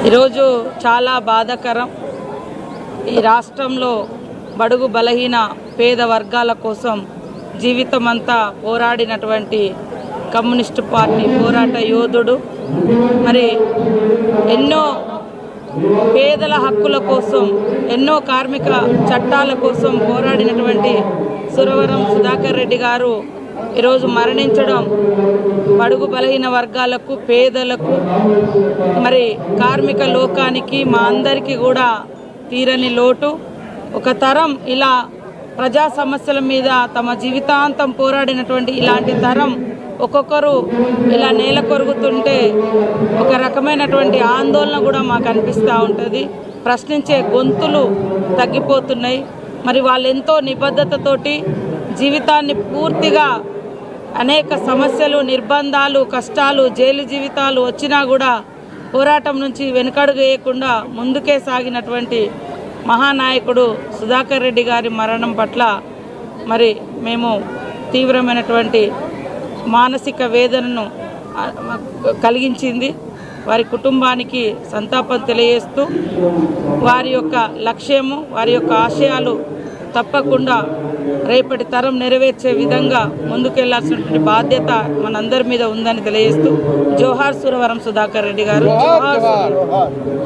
ఈరోజు చాలా బాధాకరం. ఈ రాష్ట్రంలో బడుగు బలహీన పేద వర్గాల కోసం జీవితమంతా పోరాడినటువంటి కమ్యూనిస్టు పార్టీ పోరాట యోధుడు, మరి ఎన్నో పేదల హక్కుల కోసం, ఎన్నో కార్మిక చట్టాల కోసం పోరాడినటువంటి సురవరం సుధాకర్ రెడ్డి గారు ఈరోజు మరణించడం బడుగు బలహీన వర్గాలకు, పేదలకు, మరి కార్మిక లోకానికి, మా అందరికీ కూడా తీరని లోటు. ఒక తరం ఇలా ప్రజా సమస్యల మీద తమ జీవితాంతం పోరాడినటువంటి ఇలాంటి తరం ఒక్కొక్కరు ఇలా నేల కొరుగుతుంటే ఒక రకమైనటువంటి ఆందోళన కూడా మాకు అనిపిస్తూ ఉంటుంది. ప్రశ్నించే గొంతులు తగ్గిపోతున్నాయి. మరి వాళ్ళు ఎంతో నిబద్ధతతోటి జీవితాన్ని పూర్తిగా అనేక సమస్యలు, నిర్బంధాలు, కష్టాలు, జైలు జీవితాలు వచ్చినా కూడా పోరాటం నుంచి వెనుకడుగు వేయకుండా ముందుకే సాగినటువంటి మహానాయకుడు సుధాకర్ రెడ్డి గారి మరణం పట్ల మరి మేము తీవ్రమైనటువంటి మానసిక వేదనను కలిగించింది. వారి కుటుంబానికి సంతాపం తెలియజేస్తూ వారి యొక్క లక్ష్యము, వారి యొక్క ఆశయాలు తప్పకుండా రేపటి తరం నెరవేర్చే విధంగా ముందుకెళ్లాల్సినటువంటి బాధ్యత మనందరి మీద ఉందని తెలియజేస్తూ జోహార్ సురవరం సుధాకర్ రెడ్డి గారు.